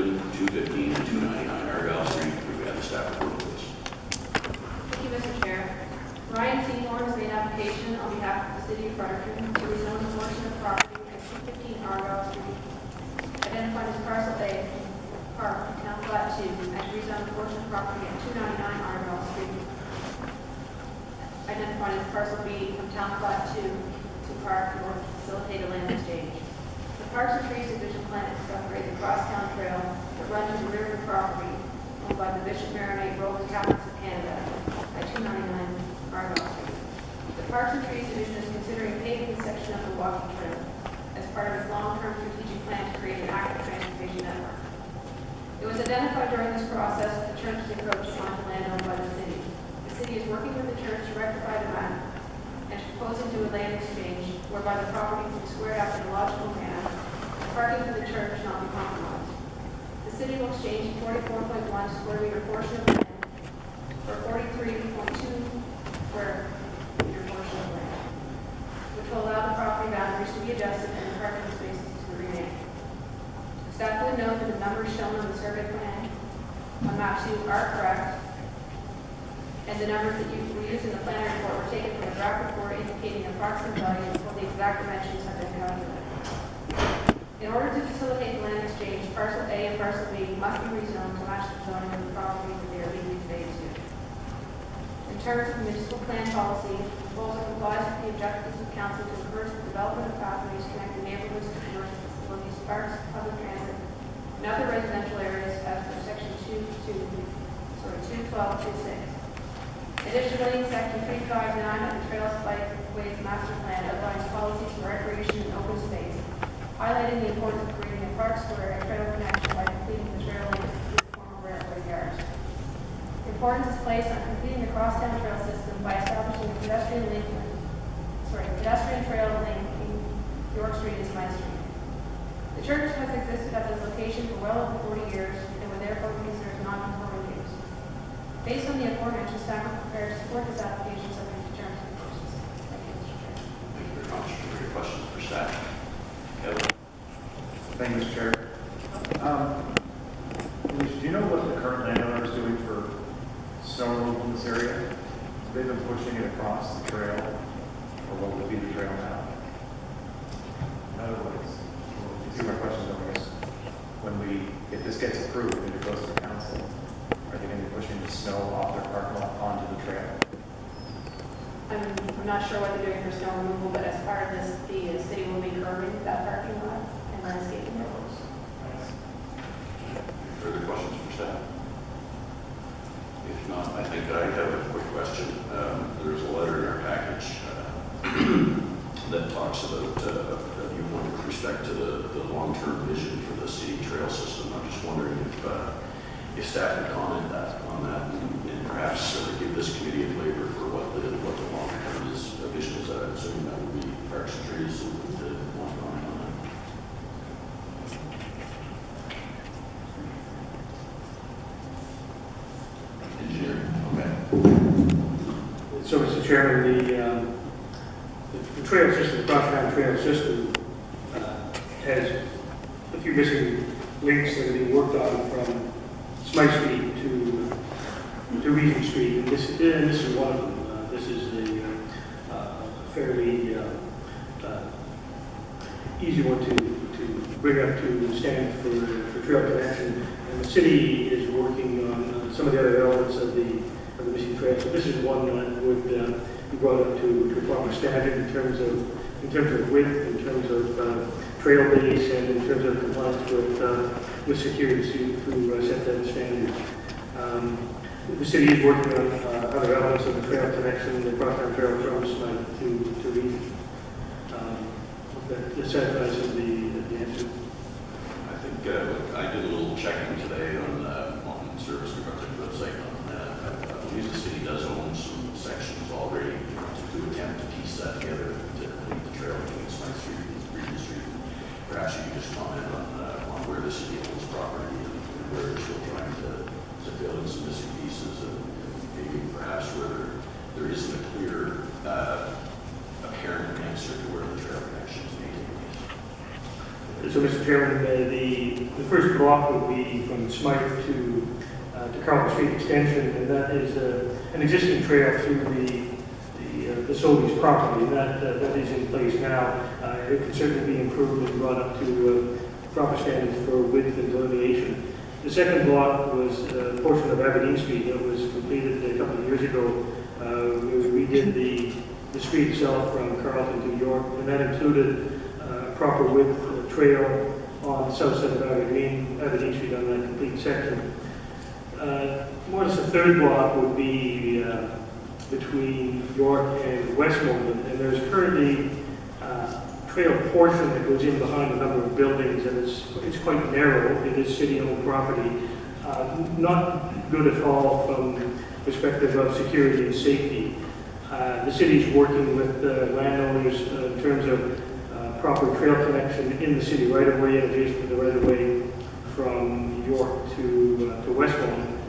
Fredericton, 215 and 299 Argyle Street. Could we have the staff report, please? Thank you, Mr. Chair. Ryan Seymour has made an application on behalf of the City of Fredericton to rezone a portion of property at 215 Argyle Street, identified as Parcel A, Park, Town Flat 2, and to rezone a portion of property at 299 Argyle Street, identified as Parcel B from Town Flat 2 to Park in order to facilitate a land exchange. The Parks and Trees Division plan is to upgrade the crosstown trail that runs to the rear of the property owned by the Bishop Maronite Roman Catholics of Canada at 299 Argyle Street. The Parks and Trees Division is considering paving the section of the walking trail as part of its long-term strategic plan to create an active transportation network. It was identified during this process that the church's approach onto land owned by the city. The city is working with the church to rectify the matter and is proposing to do a land exchange whereby the property will be squared up in a logical manner and parking for the church not be compromised. The city will exchange a 44.1 square meter portion of land for 43.2 square meter portion of land, which will allow the property boundaries to be adjusted and the parking spaces to remain. Staff would note that the numbers shown on the survey plan on map 2 are correct, and the numbers that were used in the plan report were taken from a draft report indicating approximate values while the exact dimensions have been calculated. In order to facilitate the land exchange, Parcel A and Parcel B must be rezoned to match the zoning of the property that they are legally conveyed to. In terms of municipal plan policy, the proposal complies with the objectives of council to encourage the development of pathways connecting neighborhoods to commercial facilities, parks, public transit, and other residential areas as per section 212.26. Additionally, section 359 of the Trails Bikeways Master Plan outlines policies for recreation and open space, highlighting the importance of creating a park square and trail connection by completing the trail link to the former railroad yards. Importance is placed on completing the crosstown trail system by establishing a pedestrian trail linking York Street and Smythe Street. The church has existed at this location for well over 40 years and would therefore be considered non-conforming use. Based on the aforementioned, staff are prepared to support this application subject to terms and conditions. Thank you, Mr. Chair. Thank you very much. Are there any questions for staff? Kevin? Thank you, Mr. Chair. Do you know what the current landowner is doing for snow removal in this area? They've been pushing it across the trail, or what would be the trail now? In other words, you see my question, I guess, if this gets approved and it goes to council, are they going to be pushing the snow off their parking lot onto the trail? I'm not sure what they're doing for snow removal, but as part of this, the city will be curbing that parking lot and landscaping it. Further questions for staff? If not, I think I have a quick question. There's a letter in our package that talks about a viewpoint with respect to the long-term vision for the city trail system. I'm just wondering if staff would comment on that and perhaps give this committee a flavor for what the long-term vision is. I'm assuming that would be Parks and Trees and the one comment on that. Engineering, okay. So, Mr. Chairman, the trail system, the crosstown trail system, has a few missing links that are being worked on from Smythe Street to Regent Street, and this is one of them. This is a fairly easy one to bring up to stand for trail connection, and the city is working on some of the other elements of the missing trail. So this is one that would be brought up to a proper standard in terms of width, in terms of trail base, and in terms of compliance with security to set that standard. The city is working on other elements of the trail connection, the crosstown trail from Smythe to Regent. That satisfies the answer. I think I did a little checking today on Service Department website. I believe the city does own some sections already to attempt to piece that together to complete the trail between Smythe Street and Regent Street. Perhaps you could just comment on where the city owns property and where they're still trying to fill in some missing pieces, and maybe perhaps where there isn't a clear apparent answer to where the trail connection is made. So, Mr. Chairman, the first block would be from Smythe to Carlton Street Extension, and that is an existing trail through the Sobeys property. That is in place now. It can certainly be improved and brought up to proper standards for width and delineation. The second block was a portion of Aberdeen Street that was completed a couple of years ago. We redid the street itself from Carlton to York, and that included proper width trail on the south side of Aberdeen Street on that complete section. More or less the third block would be between York and Westmoreland, and there's currently trail portion that goes in behind a number of buildings, and it's quite narrow. It is city-owned property. Not good at all from the perspective of security and safety. The city is working with landowners in terms of proper trail connection in the city right-of-way and adjacent to the right-of-way from York to Westmoreland.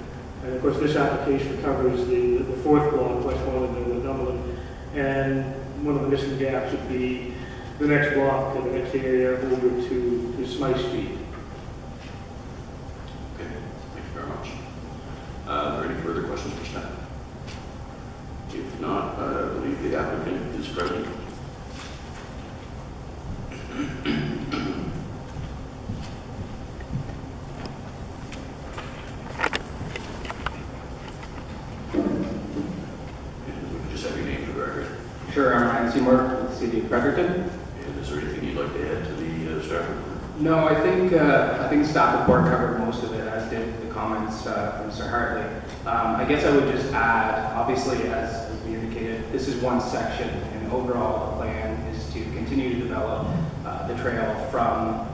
And of course, this application covers the fourth block, Westmoreland and Northumberland. And one of the missing gaps would be the next block, the next area over to Smythe Street. Okay, thank you very much. Are there any further questions for staff? If not, I believe the applicant is present. Sure, I'm Ryan Seymour with the City of Fredericton. And is there anything you'd like to add to the staff report? No, I think the staff report covered most of it, as did the comments from Mr. Hartley. I guess I would just add, obviously, as we indicated, this is one section, and overall the plan is to continue to develop the trail from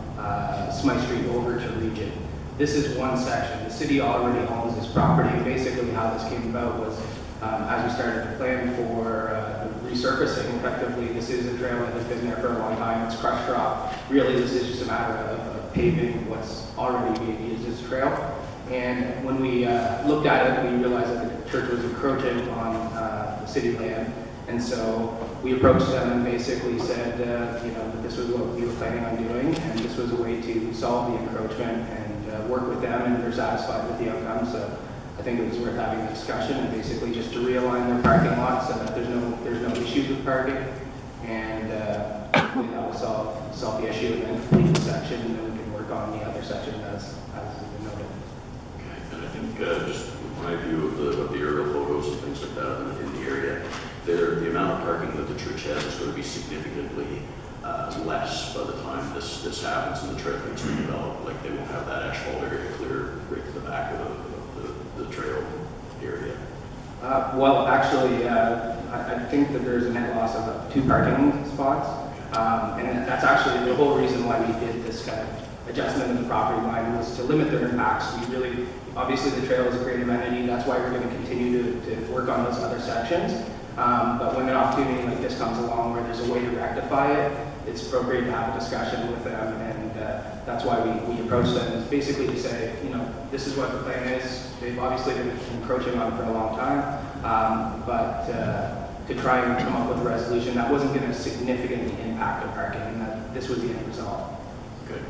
Smythe Street over to Regent. This is one section. The city already owns this property, and basically how this came about was as we started to plan for resurfacing, effectively, this is a trail that has been there for a long time. It's crushed rock. Really, this is just a matter of paving what's already being used as a trail. And when we looked at it, we realized that the church was encroaching on the city land. And so we approached them and basically said, that this was what we were planning on doing, and this was a way to solve the encroachment and work with them, and they're satisfied with the outcome. So I think it was worth having a discussion and basically just to realign their parking lots so that there's no issues with parking, and hopefully that will solve the issue, and then complete the section, and then we can work on the other section as has been noted. Okay, and I think just my view of the aerial photos and things like that in the area, the amount of parking that the church has is going to be significantly less by the time this happens and the trail gets redeveloped. Like, they won't have that asphalt area clear right to the back of the trail area. Well, actually, I think that there's a net loss of 2 parking spots, and that's actually the whole reason why we did this kind of adjustment of the property line, was to limit their impacts. We really, obviously, the trail is a great amenity. That's why we're going to continue to work on those other sections. But when an opportunity like this comes along where there's a way to rectify it, it's appropriate to have a discussion with them, and that's why we approach them, is basically to say, this is what the plan is. They've obviously been encroaching on it for a long time, but to try and come up with a resolution that wasn't going to significantly impact the parking, and that this was the end result. Okay.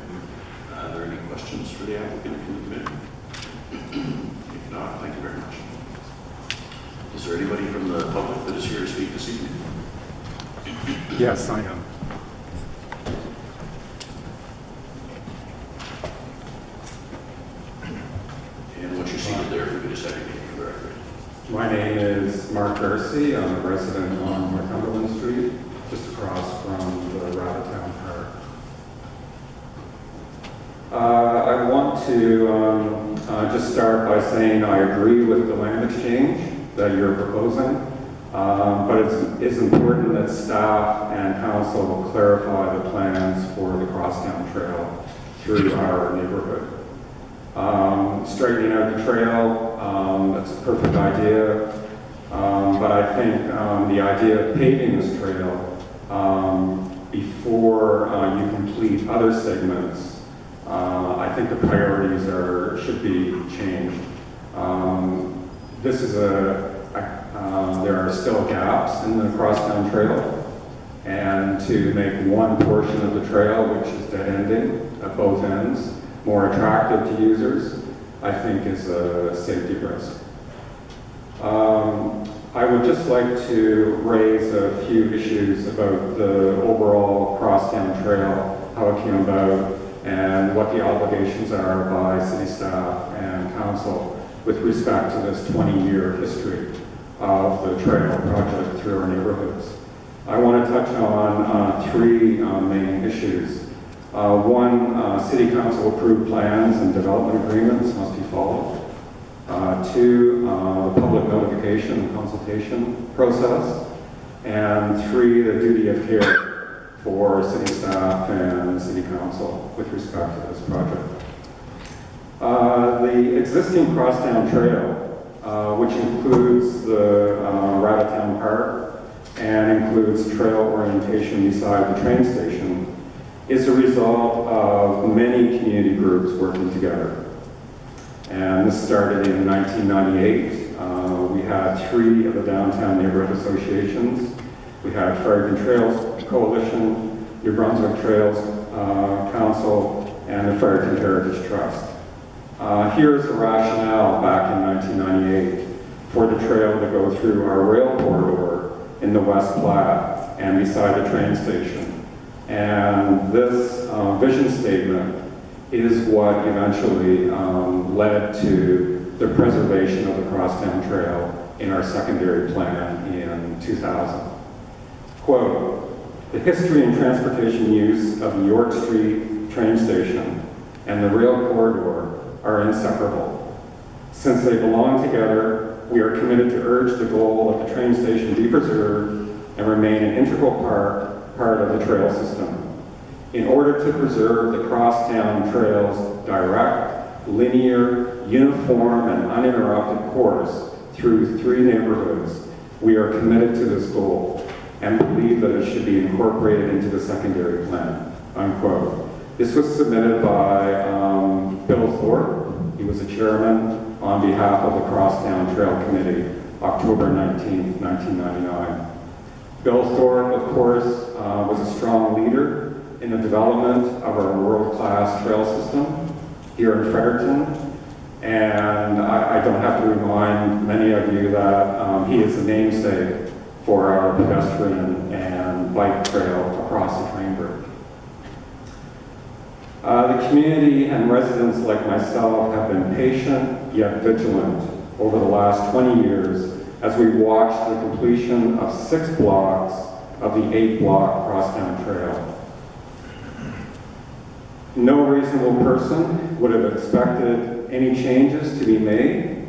Are there any questions for the applicant from the committee? If not, thank you very much. Is there anybody from the public that is here to speak this evening? Yes, I am. And once you're seated there, if we could just have your name for the record. My name is Mark Darcy. I'm a resident on Northumberland Street, just across from the Rabbitown Park. I want to just start by saying I agree with the land exchange that you're proposing, but it's important that staff and council will clarify the plans for the crosstown trail through our neighborhood. Straightening out the trail, that's a perfect idea, but I think the idea of paving this trail before you complete other segments, I think the priorities should be changed. This is there are still gaps in the crosstown trail, and to make one portion of the trail, which is dead-ending at both ends, more attractive to users, I think is a safety risk. I would just like to raise a few issues about the overall crosstown trail, how it came about, and what the obligations are by city staff and council with respect to this 20-year history of the trail project through our neighborhoods. I want to touch on three main issues. One, city council approved plans and development agreements must be followed. Two, the public notification and consultation process. And three, the duty of care for city staff and city council with respect to this project. The existing crosstown trail, which includes the Rattatown Park and includes trail orientation beside the train station, is a result of many community groups working together. And this started in 1998. We had 3 of the downtown neighborhood associations. We had Fredericton Trails Coalition, New Brunswick Trails Council, and the Fredericton Heritage Trust. Here's the rationale back in 1998 for the trail to go through our rail corridor in the West Platte and beside the train station. And this vision statement is what eventually led to the preservation of the crosstown trail in our secondary plan in 2000. Quote, "The history and transportation use of the York Street train station and the rail corridor are inseparable. Since they belong together, we are committed to urge the goal that the train station be preserved and remain an integral part of the trail system. In order to preserve the crosstown trail's direct, linear, uniform, and uninterrupted course through 3 neighborhoods, we are committed to this goal and believe that it should be incorporated into the secondary plan," unquote. This was submitted by Bill Thorpe. He was the chairman on behalf of the Crosstown Trail Committee, October 19, 1999. Bill Thorpe, of course, was a strong leader in the development of our world-class trail system here in Fredericton. And I don't have to remind many of you that he is the namesake for our pedestrian and bike trail across the train bridge. The community and residents like myself have been patient yet vigilant over the last 20 years as we watched the completion of 6 blocks of the 8-block crosstown trail. No reasonable person would have expected any changes to be made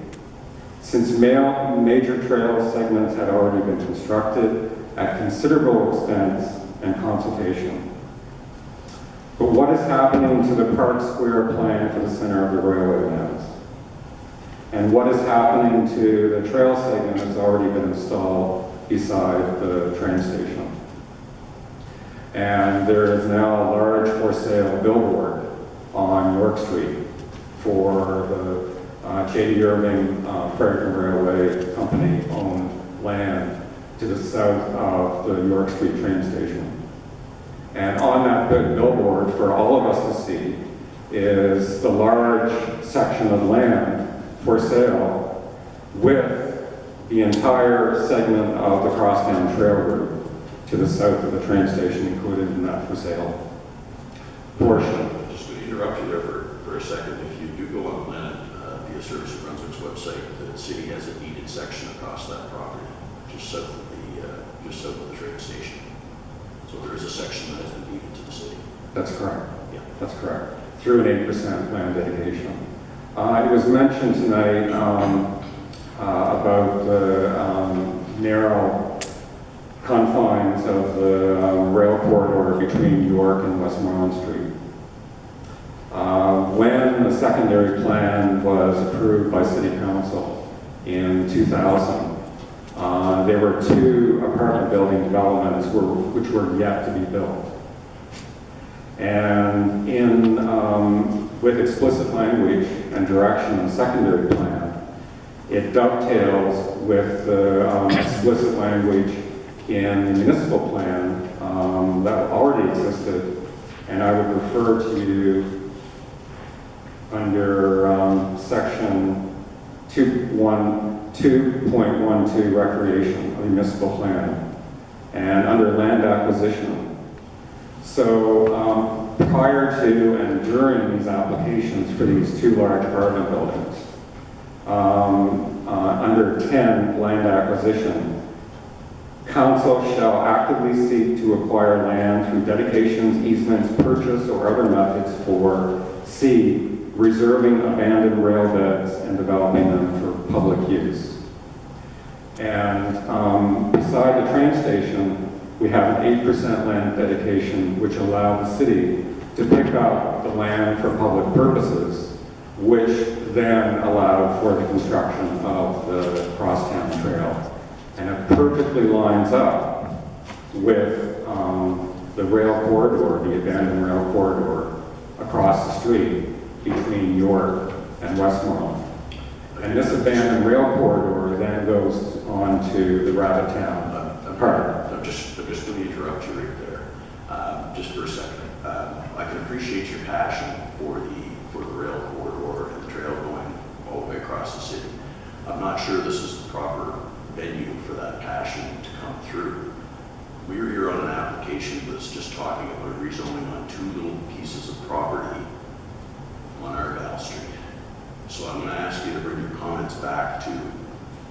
since major trail segments had already been constructed at considerable expense and consultation. But what is happening to the Park Square plan for the center of the railway lands? And what is happening to the trail segment that's already been installed beside the train station? And there is now a large for sale billboard on York Street for the J.D. Irving Fredericton Railway Company owned land to the south of the York Street train station. And on that big billboard for all of us to see is the large section of land for sale with the entire segment of the crosstown trail route to the south of the train station included in that for sale portion. Just to interrupt you there for a second, if you do go on Planet via Service of Brunswick's website, the city has a deeded section across that property, just south of the train station. So there is a section that has been deeded to the city. That's correct. Yeah. That's correct. Through an 8% land dedication. It was mentioned tonight about the narrow confines of the rail corridor between York and Westmoreland Street. When the secondary plan was approved by City Council in 2000, there were 2 apartment building developments which were yet to be built. And with explicit language and direction in the secondary plan, it dovetails with the explicit language in the municipal plan that already existed, and I would refer to you under section 2.12 recreation of the municipal plan, and under land acquisition. So prior to and during these applications for these two large apartment buildings, under 10 land acquisition, council shall actively seek to acquire land through dedications, easements, purchase, or other methods for C, reserving abandoned rail beds and developing them for public use. And beside the train station, we have an 8% land dedication which allowed the city to pick up the land for public purposes, which then allowed for the construction of the crosstown trail. And it perfectly lines up with the rail corridor, the abandoned rail corridor across the street between York and Westmoreland. And this abandoned rail corridor then goes on to the Rabbitown Park. I'm just going to interrupt you right there, just for a second. I can appreciate your passion for the rail corridor and the trail going all the way across the city. I'm not sure this is the proper venue for that passion to come through. We're here on an application that's just talking about rezoning on two little pieces of property on Argyle Street. So I'm going to ask you to bring your comments back to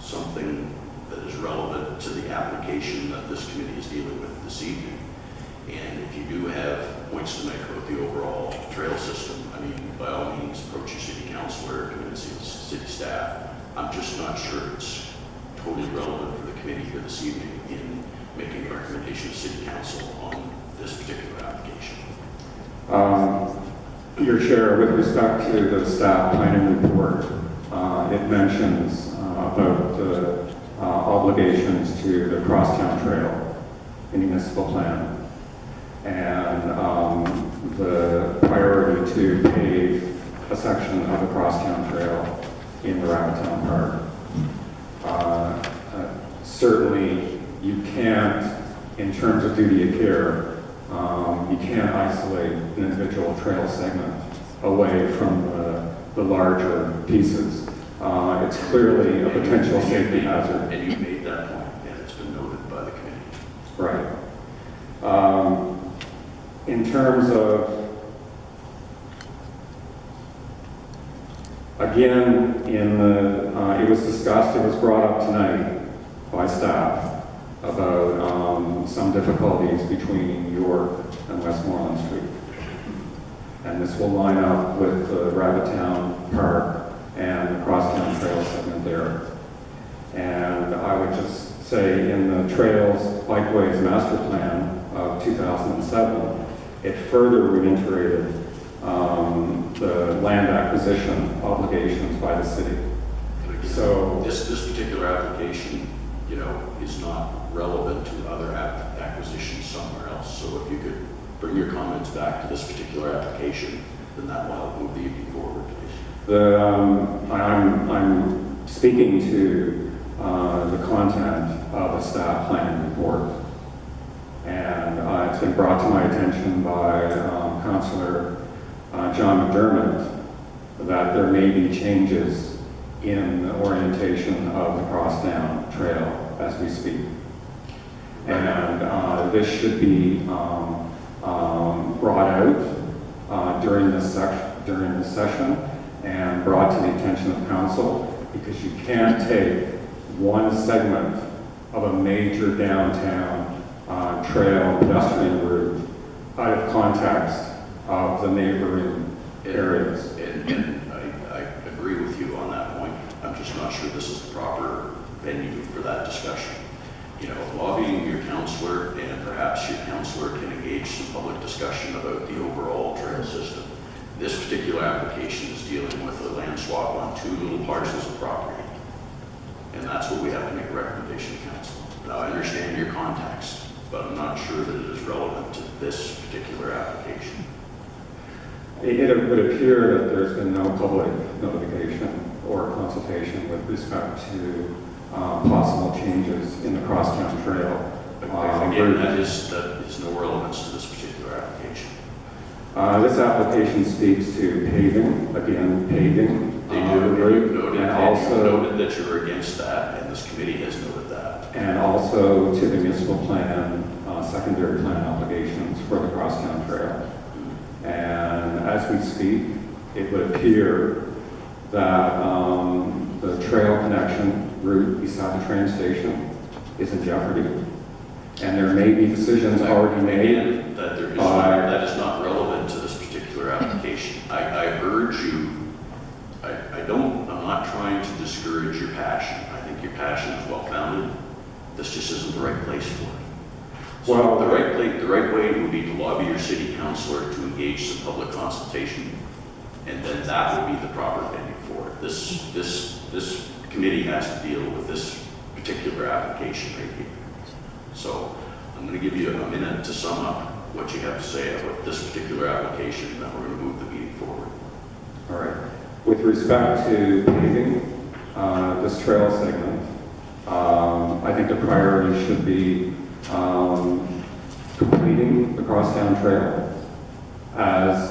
something that is relevant to the application that this committee is dealing with this evening. And if you do have points to make about the overall trail system, I mean, by all means, approach your city councilor, convince the city staff. I'm just not sure it's totally relevant for the committee here this evening in making a recommendation to city council on this particular application. Your Chair, with respect to the staff planning report, it mentions about the obligations to the crosstown trail in the municipal plan and the priority to pave a section of the crosstown trail in the Rabbitown Park. Certainly, you can't, in terms of duty of care, you can't isolate an individual trail segment away from the larger pieces. It's clearly a potential safety hazard. And you made that point, and it's been noted by the committee. Right. In terms of, again, it was discussed, it was brought up tonight by staff about some difficulties between York and Westmoreland Street. And this will line up with the Rabbitown Park and the crosstown trail segment there. And I would just say in the Trails Bikeways Master Plan of 2007, it further reiterated the land acquisition obligations by the city. So this particular application, you know, is not relevant to other acquisitions somewhere else. So if you could bring your comments back to this particular application, then that will help move the evening forward, please. I'm speaking to the content of a staff planning report. And it's been brought to my attention by Councillor John MacDermid that there may be changes in the orientation of the crosstown trail as we speak. And this should be brought out during this session and brought to the attention of council, because you can't take one segment of a major downtown trail pedestrian route out of context of the neighboring areas. And I agree with you on that point. I'm just not sure this is the proper venue for that discussion. You know, lobbying your councillor, and perhaps your councillor can engage some public discussion about the overall trail system. This particular application is dealing with a land swap on two little parcels of property. And that's what we have to make a recommendation to council. Now, I understand your context, but I'm not sure that it is relevant to this particular application. It would appear that there's been no public notification or consultation with respect to possible changes in the crosstown trail Again, that is no relevance to this particular application. This application speaks to paving, again, paving. They do, route, noted, and also noted that you're against that, and this committee has noted that. and also to the municipal plan, secondary plan obligations for the crosstown trail. And as we speak, it would appear that the trail connection route beside the train station is in jeopardy. And there may be decisions already made. Again, that is not relevant to this particular application. I urge you, I'm not trying to discourage your passion. I think your passion is well-founded. This just isn't the right place for it. So Well, the right way would be to lobby your city councillor to engage some public consultation, and then that would be the proper venue for it. This committee has to deal with this particular application right here. So I'm going to give you a minute to sum up what you have to say about this particular application, and then we're going to move the meeting forward. All right. With respect to paving this trail segment, I think the priority should be completing the crosstown trail as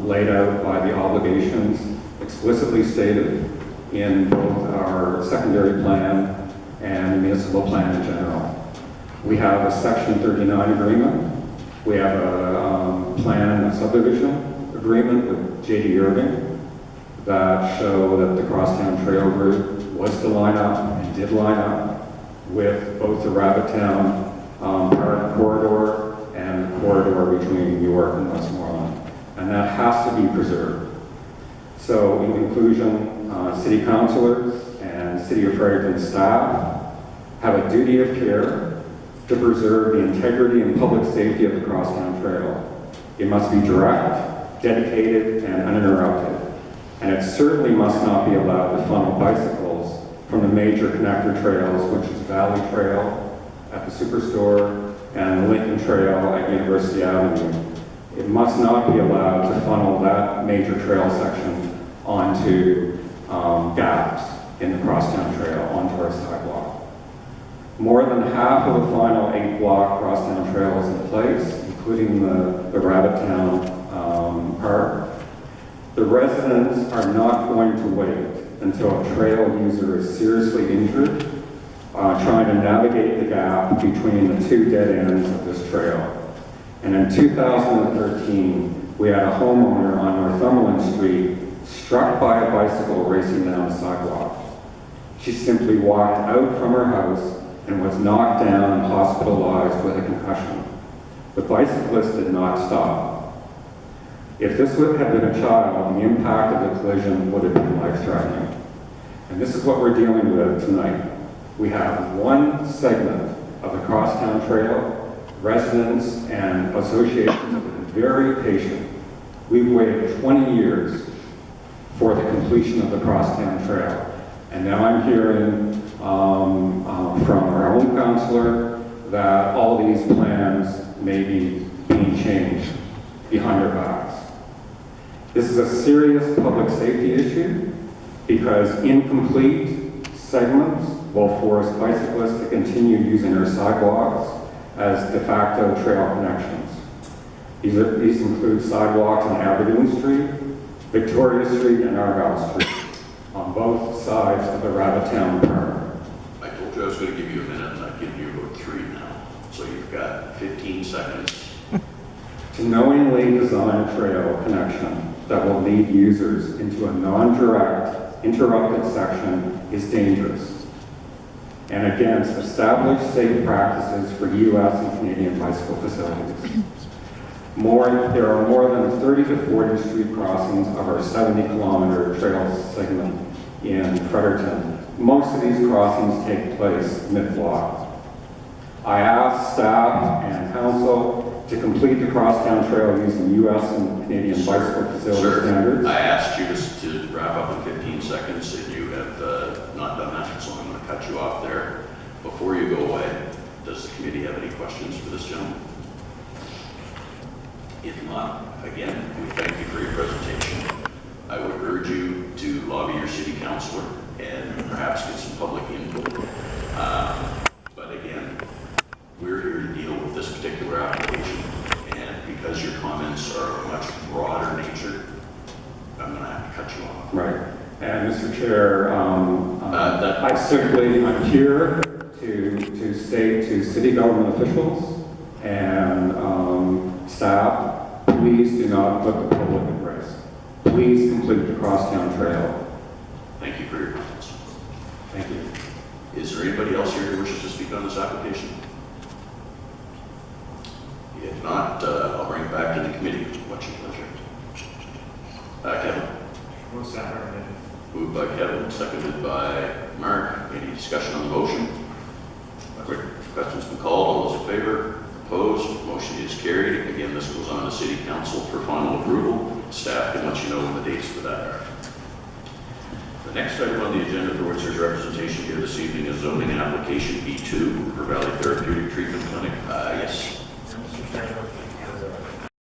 laid out by the obligations explicitly stated in both our secondary plan and the municipal plan in general. We have a Section 39 agreement. We have a plan of subdivision agreement with J.D. Irving that show that the crosstown trail route was to line up and did line up with both the Rabbittown Park corridor and the corridor between York and Westmoreland. And that has to be preserved. So in conclusion, city councillors and City of Fredericton staff have a duty of care to preserve the integrity and public safety of the crosstown trail. It must be direct, dedicated, and uninterrupted. And it certainly must not be allowed to funnel bicycles from the major connector trails, which is Valley Trail at the Superstore and the Lincoln Trail at University Avenue. It must not be allowed to funnel that major trail section onto gaps in the crosstown trail, onto our sidewalk. More than half of the final 8-block crosstown trail is in place, including the Rabbittown Park. The residents are not going to wait until a trail user is seriously injured trying to navigate the gap between the two dead ends of this trail. And in 2013, we had a homeowner on Northumberland Street struck by a bicycle racing down the sidewalk. She simply walked out from her house and was knocked down and hospitalized with a concussion. The bicyclist did not stop. If this would have been a child, the impact of the collision would have been life-threatening. And this is what we're dealing with tonight. We have one segment of the crosstown trail. Residents and associations have been very patient. We've waited 20 years for the completion of the crosstown trail. And now I'm hearing from our own councillor that all these plans may be being changed behind our backs. This is a serious public safety issue because incomplete segments will force bicyclists to continue using our sidewalks as de facto trail connections. These include sidewalks on Aberdeen Street, Victoria Street, and Argyle Street on both sides of the Rabbittown Park. I told you I was going to give you a minute, and I've given you about 3 now. So you've got 15 seconds. To knowingly design a trail connection that will lead users into a non-direct, interrupted section is dangerous and against established safe practices for U.S. and Canadian bicycle facilities. There are more than 30 to 40 street crossings of our 70-kilometer trail segment in Fredericton. Most of these crossings take place mid-block. I asked staff and council to complete the crosstown trail using U.S. and Canadian bicycle facility standards. I asked you to wrap up in 15 seconds, and you have not done that, so I'm going to cut you off there. Before you go away, does the committee have any questions for this gentleman? If not, again, we thank you for your presentation. I would urge you to lobby your city councillor and perhaps get some public input. But again, sorry. And Mr. Chair, That- I'm here to state to city government officials and staff, please do not put the public at risk. Please complete the crosstown trail. Thank you for your comments. Thank you. Is there anybody else here who wishes to speak on this application? If not, I'll bring it back to the committee. What's your pleasure? Kevin? Most staff recommended. Moved by Kevin, seconded by Mark. Any discussion on the motion? Quick question's been called. All those in favor? Opposed? Motion is carried. Again, this goes on to City Council for final approval. Staff can let you know when the dates for that are. The next item on the agenda for which there's representation here this evening is zoning application B2 for Valley Therapeutic Treatment Clinic. Yes. Mr. Chairman,